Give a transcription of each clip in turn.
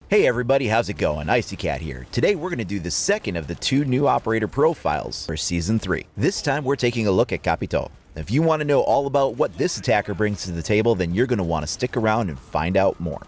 Hey everybody, how's it going? IcyCat here. Today we're going to do the second of the two new operator profiles for Season 3. This time we're taking a look at CAPITAO. If you want to know all about what this attacker brings to the table, then you're going to want to stick around and find out more.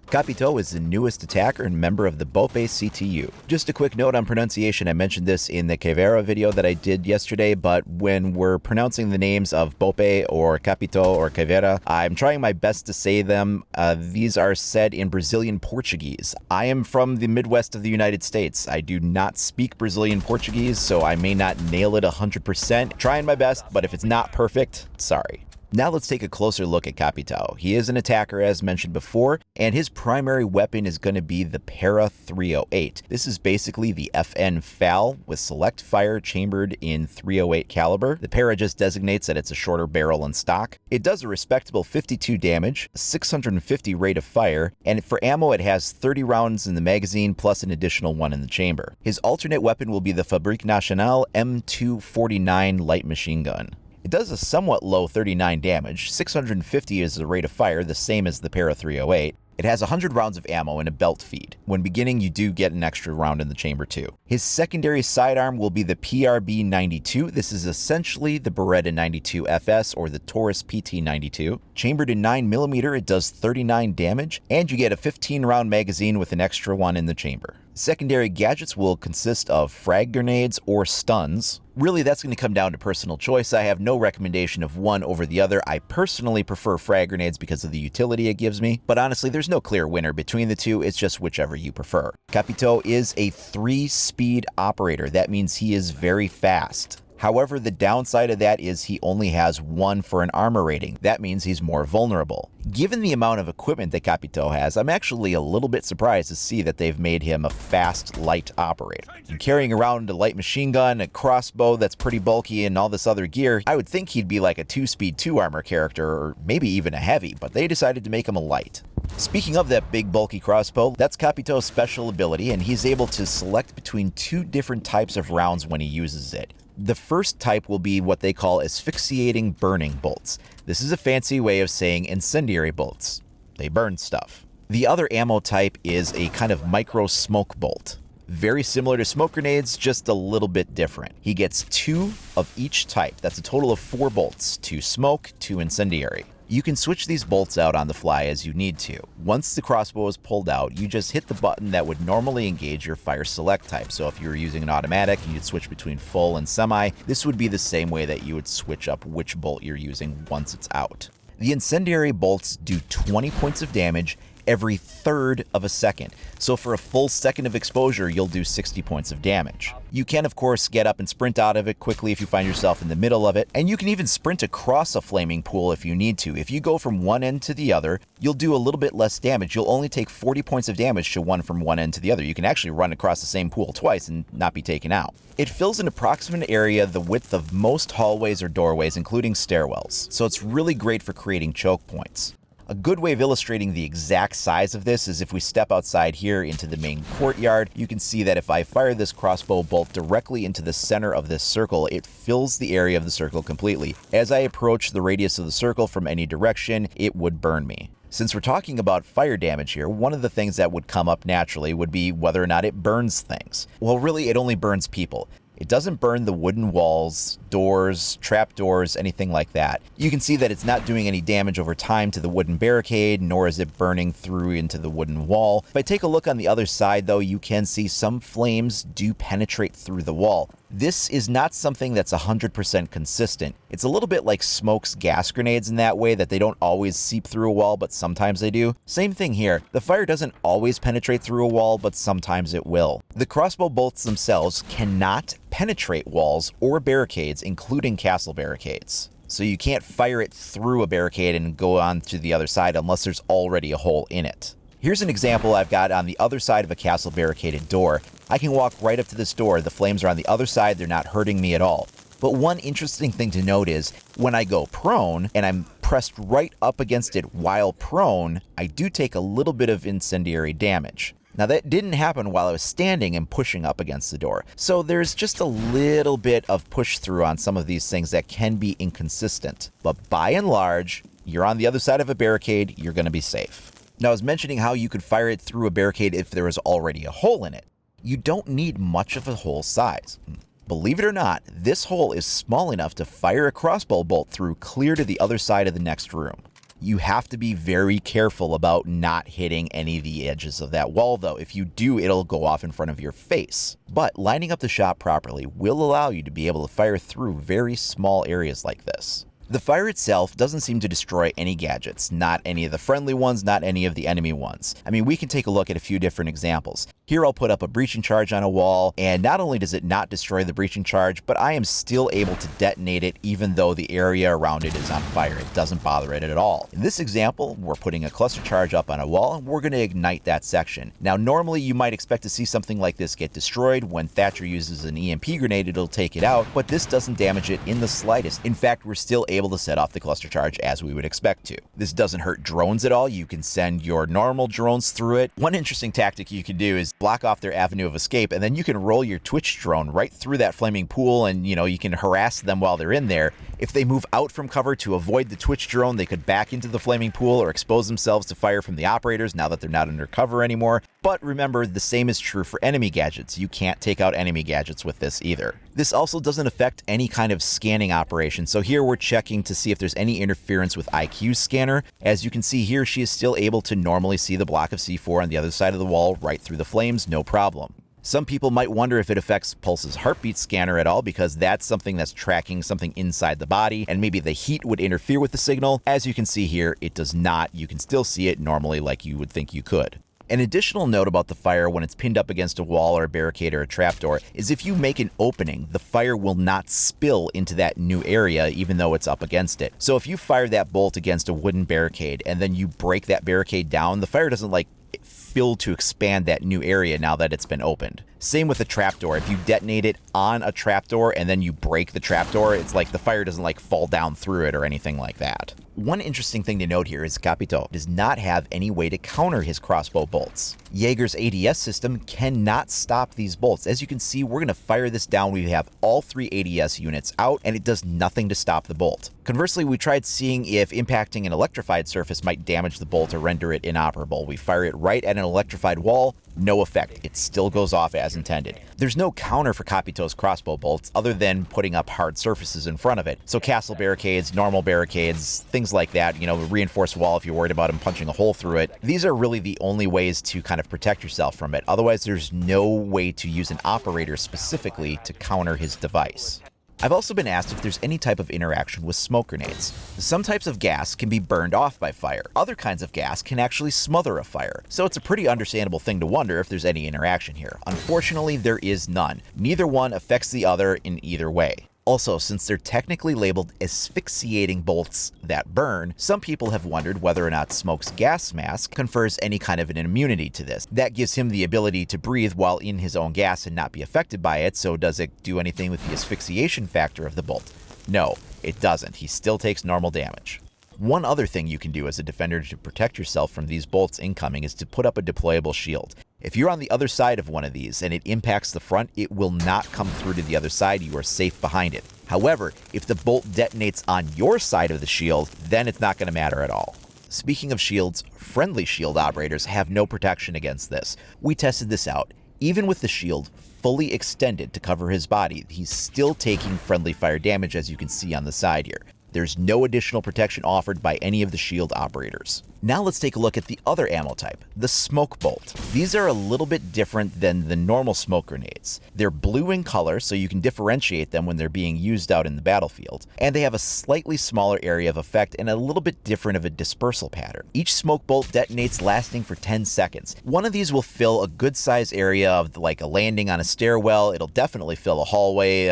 CAPITAO is the newest attacker and member of the Bope CTU. Just a quick note on pronunciation, I mentioned this in the Caveira video that I did yesterday, but when we're pronouncing the names of Bope or CAPITAO or Caveira, I'm trying my best to say them. These are said in Brazilian Portuguese. I am from the Midwest of the United States. I do not speak Brazilian Portuguese, so I may not nail it 100%. Trying my best, but if it's not perfect, sorry. Now let's take a closer look at CAPITAO. He is an attacker as mentioned before, and his primary weapon is going to be the Para 308. This is basically the FN FAL with select fire chambered in .308 caliber. The Para just designates that it's a shorter barrel and stock. It does a respectable 52 damage, 650 rate of fire, and for ammo it has 30 rounds in the magazine plus an additional one in the chamber. His alternate weapon will be the Fabrique Nationale M249 light machine gun. It does a somewhat low 39 damage, 650 is the rate of fire, the same as the Para 308. It has 100 rounds of ammo and a belt feed. When beginning, you do get an extra round in the chamber too. His secondary sidearm will be the PRB 92. This is essentially the Beretta 92 FS or the Taurus PT 92. Chambered in 9mm, it does 39 damage, and you get a 15 round magazine with an extra one in the chamber. Secondary gadgets will consist of frag grenades or stuns. Really, that's going to come down to personal choice. I have no recommendation of one over the other. I personally prefer frag grenades because of the utility it gives me, but honestly, there's no clear winner between the two. It's just whichever you prefer. CAPITAO is a 3-speed operator. That means he is very fast. However, the downside of that is he only has 1 for an armor rating. That means he's more vulnerable. Given the amount of equipment that CAPITAO has, I'm actually a little bit surprised to see that they've made him a fast, light operator. And carrying around a light machine gun, a crossbow that's pretty bulky, and all this other gear, I would think he'd be like a 2-speed 2-armor character, or maybe even a heavy, but they decided to make him a light. Speaking of that big bulky crossbow, that's CAPITAO's special ability, and he's able to select between 2 different types of rounds when he uses it. The first type will be what they call asphyxiating burning bolts. This is a fancy way of saying incendiary bolts. They burn stuff. The other ammo type is a kind of micro smoke bolt. Very similar to smoke grenades, just a little bit different. He gets 2 of each type. That's a total of 4 bolts, 2 smoke, 2 incendiary. You can switch these bolts out on the fly as you need to. Once the crossbow is pulled out, you just hit the button that would normally engage your fire select type. So if you were using an automatic and you'd switch between full and semi, this would be the same way that you would switch up which bolt you're using once it's out. The incendiary bolts do 20 points of damage every third of a second. So for a full second of exposure, you'll do 60 points of damage. You can, of course, get up and sprint out of it quickly if you find yourself in the middle of it, and you can even sprint across a flaming pool if you need to. If you go from one end to the other, you'll do a little bit less damage. You'll only take 40 points of damage to one from one end to the other. You can actually run across the same pool twice and not be taken out. It fills an approximate area the width of most hallways or doorways, including stairwells, so it's really great for creating choke points. A good way of illustrating the exact size of this is if we step outside here into the main courtyard. You can see that if I fire this crossbow bolt directly into the center of this circle, it fills the area of the circle completely. As I approach the radius of the circle from any direction, it would burn me. Since we're talking about fire damage here, one of the things that would come up naturally would be whether or not it burns things. Well, really, it only burns people. It doesn't burn the wooden walls, doors, trapdoors, anything like that. You can see that it's not doing any damage over time to the wooden barricade, nor is it burning through into the wooden wall. If I take a look on the other side though, you can see some flames do penetrate through the wall. This is not something that's 100% consistent. It's a little bit like Smoke's gas grenades in that way, that they don't always seep through a wall, but sometimes they do. Same thing here. The fire doesn't always penetrate through a wall, but sometimes it will. The crossbow bolts themselves cannot penetrate walls or barricades, including castle barricades. So you can't fire it through a barricade and go on to the other side unless there's already a hole in it. Here's an example I've got on the other side of a castle barricaded door. I can walk right up to this door. The flames are on the other side. They're not hurting me at all. But one interesting thing to note is when I go prone and I'm pressed right up against it while prone, I do take a little bit of incendiary damage. Now that didn't happen while I was standing and pushing up against the door, so there's just a little bit of push through on some of these things that can be inconsistent. But by and large, you're on the other side of a barricade, you're going to be safe. Now I was mentioning how you could fire it through a barricade if there was already a hole in it. You don't need much of a hole size. Believe it or not, this hole is small enough to fire a crossbow bolt through clear to the other side of the next room. You have to be very careful about not hitting any of the edges of that wall though. If you do, it'll go off in front of your face. But lining up the shot properly will allow you to be able to fire through very small areas like this. The fire itself doesn't seem to destroy any gadgets, not any of the friendly ones, not any of the enemy ones. I mean, we can take a look at a few different examples. Here I'll put up a breaching charge on a wall, and not only does it not destroy the breaching charge, but I am still able to detonate it even though the area around it is on fire. It doesn't bother it at all. In this example, we're putting a cluster charge up on a wall, and we're going to ignite that section. Now, normally you might expect to see something like this get destroyed. When Thatcher uses an EMP grenade, it'll take it out, but this doesn't damage it in the slightest. In fact, we're still able to set off the cluster charge as we would expect to. This doesn't hurt drones at all. You can send your normal drones through it. One interesting tactic you can do is block off their avenue of escape, and then you can roll your Twitch drone right through that flaming pool, and you can harass them while they're in there. If they move out from cover to avoid the Twitch drone, they could back into the flaming pool or expose themselves to fire from the operators now that they're not under cover anymore. But remember, the same is true for enemy gadgets. You can't take out enemy gadgets with this either. This also doesn't affect any kind of scanning operation, so here we're checking to see if there's any interference with IQ's scanner. As you can see here, she is still able to normally see the block of C4 on the other side of the wall right through the flames, no problem. Some people might wonder if it affects Pulse's heartbeat scanner at all, because that's something that's tracking something inside the body, and maybe the heat would interfere with the signal. As you can see here, it does not. You can still see it normally like you would think you could. An additional note about the fire when it's pinned up against a wall or a barricade or a trapdoor is if you make an opening, the fire will not spill into that new area even though it's up against it. So if you fire that bolt against a wooden barricade and then you break that barricade down, the fire doesn't fill to expand that new area now that it's been opened. Same with a trapdoor. If you detonate it on a trapdoor and then you break the trapdoor, it's like the fire doesn't fall down through it or anything like that. One interesting thing to note here is CAPITAO does not have any way to counter his crossbow bolts. Jaeger's ADS system cannot stop these bolts. As you can see, we're going to fire this down. We have all 3 ADS units out, and it does nothing to stop the bolt. Conversely, we tried seeing if impacting an electrified surface might damage the bolt or render it inoperable. We fire it right at an electrified wall, no effect. It still goes off as intended. There's no counter for CAPITAO's crossbow bolts other than putting up hard surfaces in front of it. So castle barricades, normal barricades, things like that, reinforced wall if you're worried about him punching a hole through it. These are really the only ways to kind of protect yourself from it. Otherwise, there's no way to use an operator specifically to counter his device. I've also been asked if there's any type of interaction with smoke grenades. Some types of gas can be burned off by fire. Other kinds of gas can actually smother a fire. So it's a pretty understandable thing to wonder if there's any interaction here. Unfortunately, there is none. Neither one affects the other in either way. Also, since they're technically labeled asphyxiating bolts that burn, some people have wondered whether or not Smoke's gas mask confers any kind of an immunity to this. That gives him the ability to breathe while in his own gas and not be affected by it, so does it do anything with the asphyxiation factor of the bolt? No, it doesn't. He still takes normal damage. One other thing you can do as a defender to protect yourself from these bolts incoming is to put up a deployable shield. If you're on the other side of one of these and it impacts the front, it will not come through to the other side. You are safe behind it. However, if the bolt detonates on your side of the shield, then it's not going to matter at all. Speaking of shields, friendly shield operators have no protection against this. We tested this out. Even with the shield fully extended to cover his body, he's still taking friendly fire damage, as you can see on the side here. There's no additional protection offered by any of the shield operators. Now let's take a look at the other ammo type, the smoke bolt. These are a little bit different than the normal smoke grenades. They're blue in color, so you can differentiate them when they're being used out in the battlefield, and they have a slightly smaller area of effect and a little bit different of a dispersal pattern. Each smoke bolt detonates lasting for 10 seconds. One of these will fill a good size area of like a landing on a stairwell. It'll definitely fill a hallway,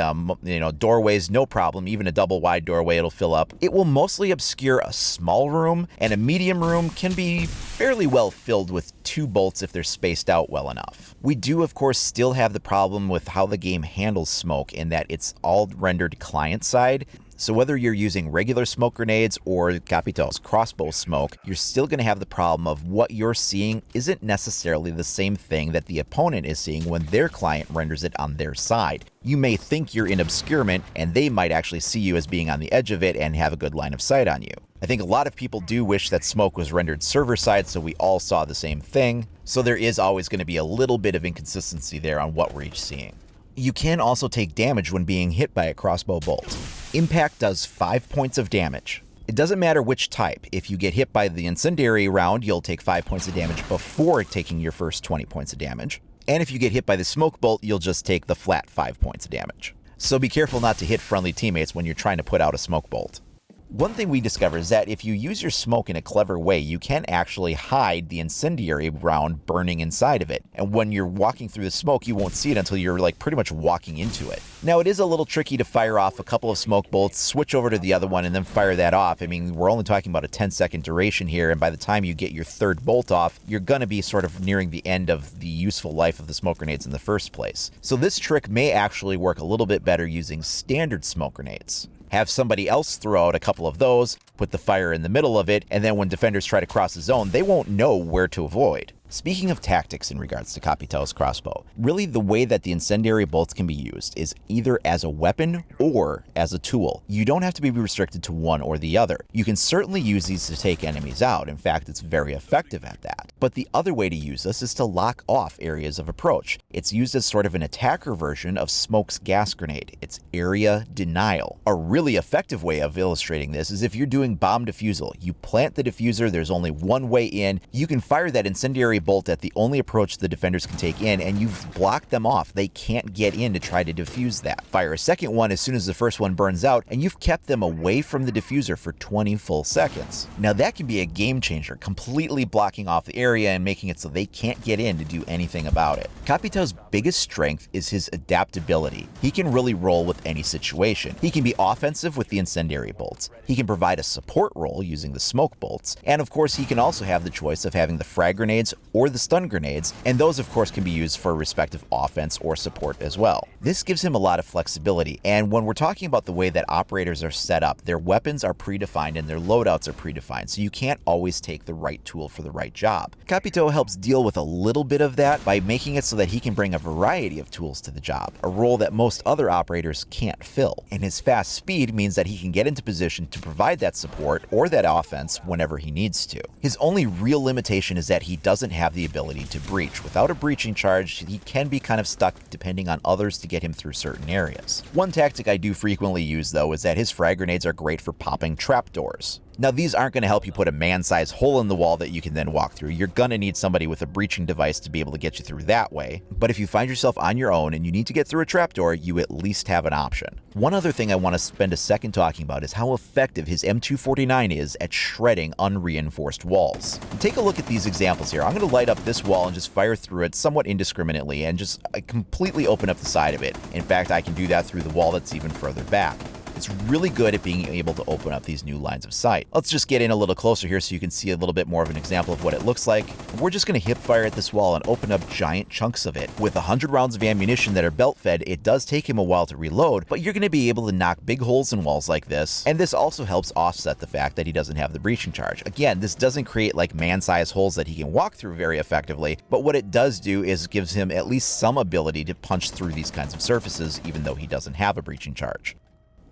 doorways, no problem. Even a double wide doorway it'll fill up. It will mostly obscure a small room, and a medium room can be fairly well filled with 2 bolts if they're spaced out well enough. We do, of course, still have the problem with how the game handles smoke in that it's all rendered client side. So whether you're using regular smoke grenades or CAPITAO's crossbow smoke, you're still going to have the problem of what you're seeing isn't necessarily the same thing that the opponent is seeing when their client renders it on their side. You may think you're in obscurement, and they might actually see you as being on the edge of it and have a good line of sight on you. I think a lot of people do wish that smoke was rendered server side so we all saw the same thing, so there is always going to be a little bit of inconsistency there on what we're each seeing. You can also take damage when being hit by a crossbow bolt. Impact does 5 points of damage. It doesn't matter which type. If you get hit by the incendiary round, you'll take 5 points of damage before taking your first 20 points of damage. And if you get hit by the smoke bolt, you'll just take the flat 5 points of damage. So be careful not to hit friendly teammates when you're trying to put out a smoke bolt. One thing we discovered is that if you use your smoke in a clever way, you can actually hide the incendiary round burning inside of it. And when you're walking through the smoke, you won't see it until you're like pretty much walking into it. Now, it is a little tricky to fire off a couple of smoke bolts, switch over to the other one, and then fire that off. I mean, we're only talking about a 10-second duration here, and by the time you get your third bolt off, you're going to be sort of nearing the end of the useful life of the smoke grenades in the first place. So this trick may actually work a little bit better using standard smoke grenades. Have somebody else throw out a couple of those, put the fire in the middle of it, and then when defenders try to cross the zone, they won't know where to avoid. Speaking of tactics in regards to CAPITAO's crossbow, really the way that the incendiary bolts can be used is either as a weapon or as a tool. You don't have to be restricted to one or the other. You can certainly use these to take enemies out. In fact, it's very effective at that. But the other way to use this is to lock off areas of approach. It's used as sort of an attacker version of Smoke's gas grenade. It's area denial. A really effective way of illustrating this is if you're doing bomb defusal. You plant the diffuser, there's only one way in. You can fire that incendiary bolt at the only approach the defenders can take in, and you've blocked them off. They can't get in to try to defuse that. Fire a second one as soon as the first one burns out, and you've kept them away from the diffuser for 20 full seconds. Now that can be a game changer, completely blocking off the area and making it so they can't get in to do anything about it. CAPITAO's biggest strength is his adaptability. He can really roll with any situation. He can be offensive with the incendiary bolts. He can provide a support role using the smoke bolts, and of course he can also have the choice of having the frag grenades or the stun grenades, and those of course can be used for respective offense or support as well. This gives him a lot of flexibility, and when we're talking about the way that operators are set up, their weapons are predefined and their loadouts are predefined, so you can't always take the right tool for the right job. CAPITAO helps deal with a little bit of that by making it so that he can bring a variety of tools to the job, a role that most other operators can't fill. And his fast speed means that he can get into position to provide that support or that offense whenever he needs to. His only real limitation is that he doesn't have the ability to breach. Without a breaching charge, he can be kind of stuck depending on others to get him through certain areas. One tactic I do frequently use though is that his frag grenades are great for popping trapdoors. Now these aren't going to help you put a man-sized hole in the wall that you can then walk through. You're going to need somebody with a breaching device to be able to get you through that way. But if you find yourself on your own and you need to get through a trapdoor, you at least have an option. One other thing I want to spend a second talking about is how effective his M249 is at shredding unreinforced walls. Take a look at these examples here. I'm going to light up this wall and just fire through it somewhat indiscriminately and just completely open up the side of it. In fact, I can do that through the wall that's even further back. It's really good at being able to open up these new lines of sight. Let's just get in a little closer here so you can see a little bit more of an example of what it looks like. We're just going to hip fire at this wall and open up giant chunks of it. With 100 rounds of ammunition that are belt fed, it does take him a while to reload, but you're going to be able to knock big holes in walls like this. And this also helps offset the fact that he doesn't have the breaching charge. Again, this doesn't create like man-sized holes that he can walk through very effectively, but what it does do is gives him at least some ability to punch through these kinds of surfaces, even though he doesn't have a breaching charge.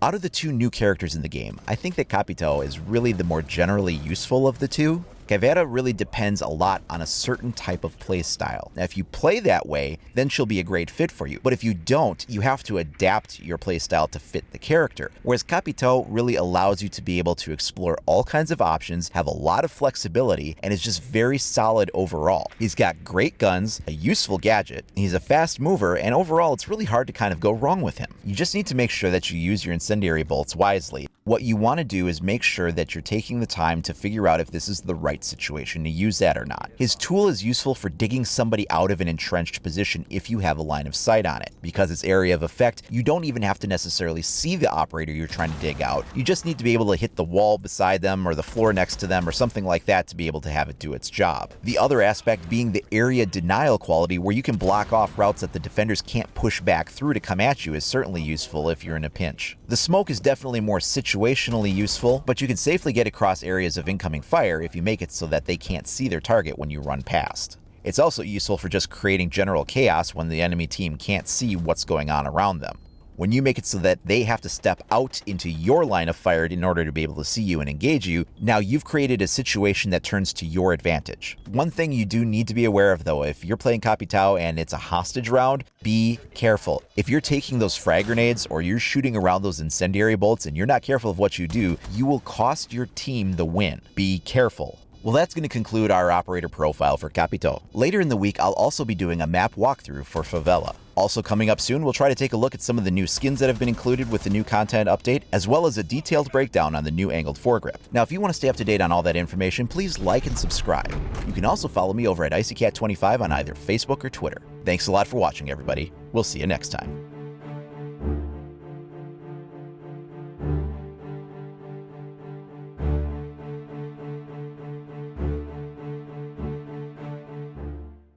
Out of the two new characters in the game, I think that CAPITAO is really the more generally useful of the two. Caveira really depends a lot on a certain type of play style. Now, if you play that way, then she'll be a great fit for you. But if you don't, you have to adapt your play style to fit the character. Whereas CAPITAO really allows you to be able to explore all kinds of options, have a lot of flexibility, and is just very solid overall. He's got great guns, a useful gadget, he's a fast mover, and overall it's really hard to kind of go wrong with him. You just need to make sure that you use your incendiary bolts wisely. What you want to do is make sure that you're taking the time to figure out if this is the right situation to use that or not. His tool is useful for digging somebody out of an entrenched position if you have a line of sight on it. Because it's area of effect, you don't even have to necessarily see the operator you're trying to dig out. You just need to be able to hit the wall beside them or the floor next to them or something like that to be able to have it do its job. The other aspect being the area denial quality, where you can block off routes that the defenders can't push back through to come at you, is certainly useful if you're in a pinch. The smoke is definitely more situationally useful, but you can safely get across areas of incoming fire if you make it so that they can't see their target when you run past. It's also useful for just creating general chaos when the enemy team can't see what's going on around them. When you make it so that they have to step out into your line of fire in order to be able to see you and engage you, now you've created a situation that turns to your advantage. One thing you do need to be aware of though, if you're playing CAPITAO and it's a hostage round, be careful. If you're taking those frag grenades or you're shooting around those incendiary bolts and you're not careful of what you do, you will cost your team the win. Be careful. Well, that's going to conclude our operator profile for CAPITAO. Later in the week, I'll also be doing a map walkthrough for Favela. Also coming up soon, we'll try to take a look at some of the new skins that have been included with the new content update, as well as a detailed breakdown on the new angled foregrip. Now, if you want to stay up to date on all that information, please like and subscribe. You can also follow me over at IcyCat25 on either Facebook or Twitter. Thanks a lot for watching, everybody. We'll see you next time.